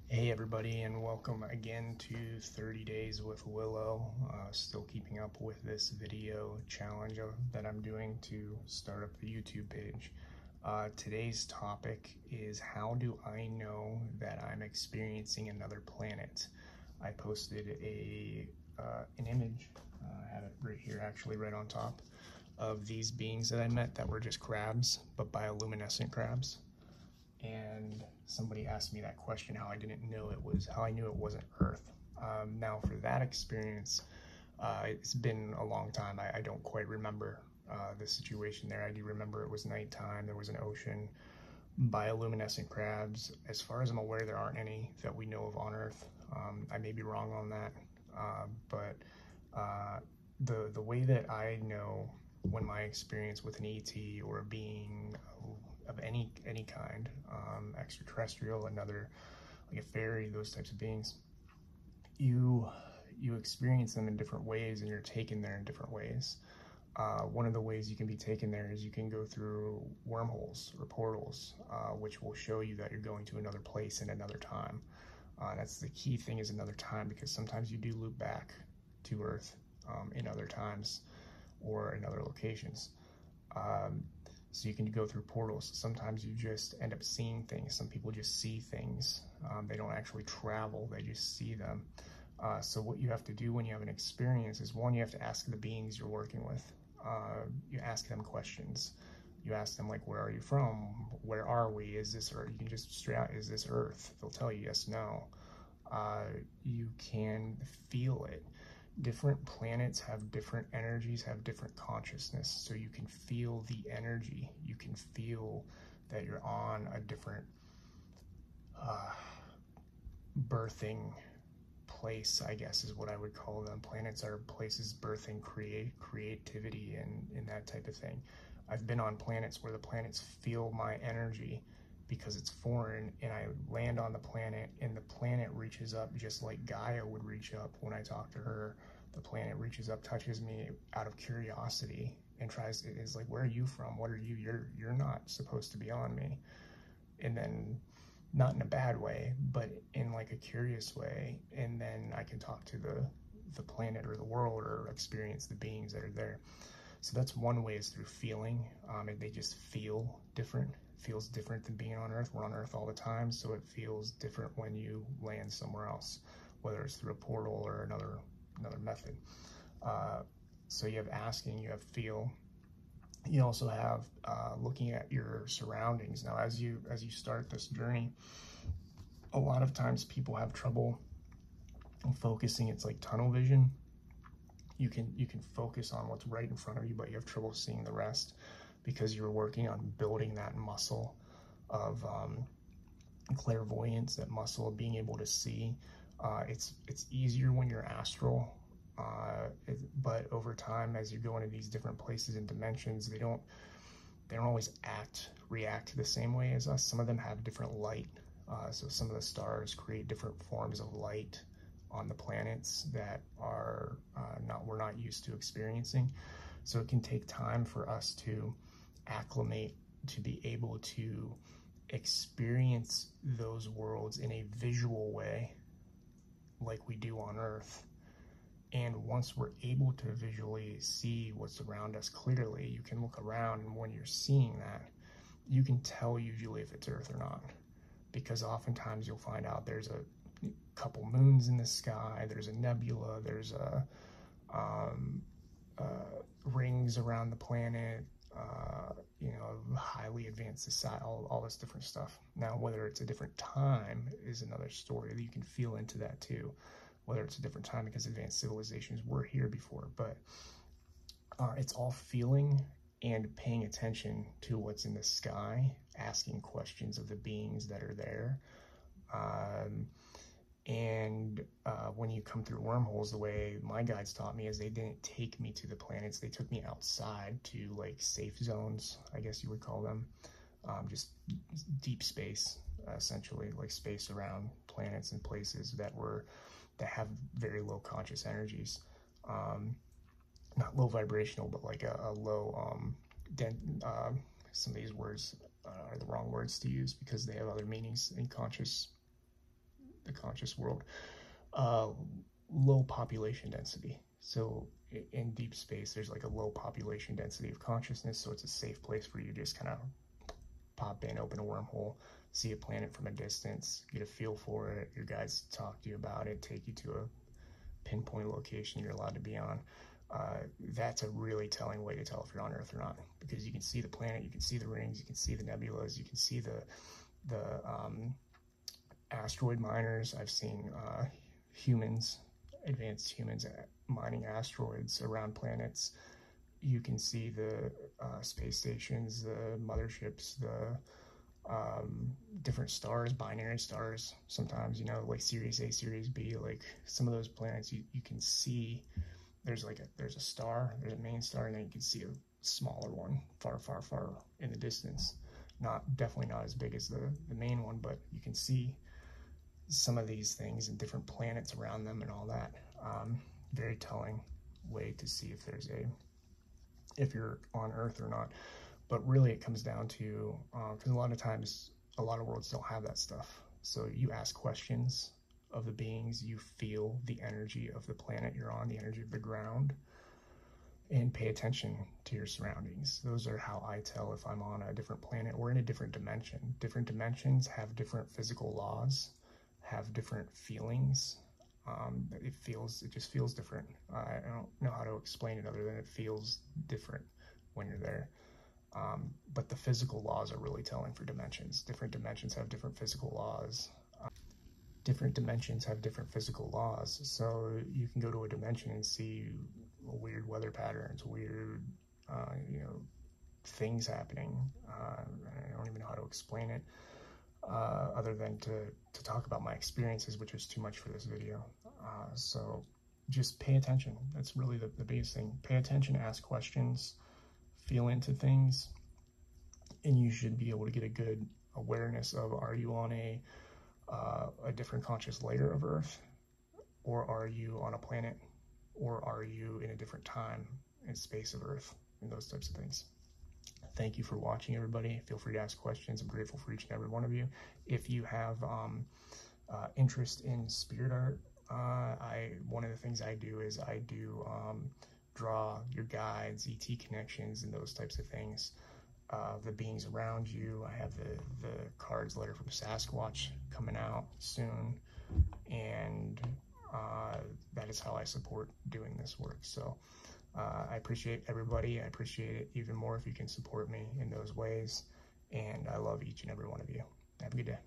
Hey everybody, and welcome again to 30 Days with Willow. Still keeping up with this video challenge that I'm doing to start up the YouTube page. Today's topic is, how do I know that I'm experiencing another planet? I posted an image, I have it right here actually, right on top, of these beings that I met that were just crabs, but bioluminescent crabs. And somebody asked me that question, how I knew it wasn't Earth. Now for that experience, it's been a long time. I don't quite remember the situation there. I do remember it was nighttime, there was an ocean, bioluminescent crabs. As far as I'm aware, there aren't any that we know of on Earth. I may be wrong on that, but the way that I know when my experience with an ET or a being of any kind, extraterrestrial, another, like a fairy, those types of beings, you experience them in different ways, and you're taken there in different ways. One of the ways you can be taken there is you can go through wormholes or portals, which will show you that you're going to another place in another time. That's the key thing, is another time, because sometimes you do loop back to Earth in other times or in other locations. So you can go through portals. Sometimes you just end up seeing things. Some people just see things. They don't actually travel, they just see them. So what you have to do when you have an experience is, one, you have to ask the beings you're working with. You ask them questions. You ask them, like, where are you from? Where are we? Is this Earth? You can just straight out, is this Earth? They'll tell you yes, no. You can feel it. Different planets have different energies, have different consciousness, so you can feel the energy. You can feel that you're on a different birthing place, I guess is what I would call them. Planets are places birthing creativity and that type of thing. I've been on planets where the planets feel my energy because it's foreign, and I land on the planet, and the planet reaches up just like Gaia would reach up when I talk to her. The planet reaches up, touches me out of curiosity, and is like, where are you from? What are you? You're not supposed to be on me. And then, not in a bad way, but in like a curious way. And then I can talk to the planet or the world, or experience the beings that are there. So that's one way, is through feeling. And they just feel different. Feels different than being on Earth. We're on Earth all the time, so it feels different when you land somewhere else, whether it's through a portal or another method. So you have asking, you have feel. You also have looking at your surroundings. Now, as you start this journey, a lot of times people have trouble focusing. It's like tunnel vision. You can focus on what's right in front of you, but you have trouble seeing the rest, because you're working on building that muscle of clairvoyance, that muscle of being able to see. It's easier when you're astral, but over time, as you go into these different places and dimensions, they don't always react the same way as us. Some of them have different light. So some of the stars create different forms of light on the planets that are we're not used to experiencing. So it can take time for us to acclimate to be able to experience those worlds in a visual way like we do on Earth. And once we're able to visually see what's around us clearly, you can look around, and when you're seeing that, you can tell usually if it's Earth or not, because oftentimes you'll find out there's a couple moons in the sky, there's a nebula, there's rings around the planet, highly advanced society, all this different stuff. Now, whether it's a different time is another story. You can feel into that too, whether it's a different time, because advanced civilizations were here before. But it's all feeling and paying attention to what's in the sky, asking questions of the beings that are there. When you come through wormholes, the way my guides taught me is, they didn't take me to the planets, they took me outside to like safe zones, I guess you would call them, just deep space, essentially, like space around planets and places that have very low conscious energies. Not low vibrational, but like a low, some of these words are the wrong words to use because they have other meanings in conscious the conscious world. Low population density. So in deep space, there's like a low population density of consciousness, so it's a safe place for you to just kind of pop in, open a wormhole, see a planet from a distance, get a feel for it. Your guides talk to you about it, take you to a pinpoint location you're allowed to be on. That's a really telling way to tell if you're on Earth or not, because you can see the planet, you can see the rings, you can see the nebulas, you can see the asteroid miners. I've seen humans, advanced humans, mining asteroids around planets. You can see the space stations, the motherships, the different stars, binary stars. Sometimes, you know, like Series A, Series B, like some of those planets, you can see there's a star, there's a main star, and then you can see a smaller one far, far, far in the distance. Definitely not as big as the main one, but you can see some of these things and different planets around them and all that. Very telling way to see if you're on Earth or not. But really it comes down to, because a lot of times, a lot of worlds don't have that stuff. So you ask questions of the beings, you feel the energy of the planet you're on, the energy of the ground, and pay attention to your surroundings. Those are how I tell if I'm on a different planet or in a different dimension. Different dimensions have different physical laws, have different feelings. It just feels different. I don't know how to explain it other than it feels different when you're there. But the physical laws are really telling for dimensions. Different dimensions have different physical laws. Different dimensions have different physical laws. So you can go to a dimension and see weird weather patterns, weird, things happening. I don't even know how to explain it, other than to talk about my experiences, which is too much for this video. So just pay attention. That's really the biggest thing. Pay attention, ask questions, feel into things, and you should be able to get a good awareness of, are you on a different conscious layer of Earth, or are you on a planet, or are you in a different time and space of Earth, and those types of things. Thank you for watching, everybody. Feel free to ask questions. I'm grateful for each and every one of you. If you have interest in spirit art, one of the things I do is I do draw your guides, ET connections, and those types of things. The beings around you. I have the cards letter from Sasquatch coming out soon, and that is how I support doing this work. So I appreciate everybody. I appreciate it even more if you can support me in those ways, and I love each and every one of you. Have a good day.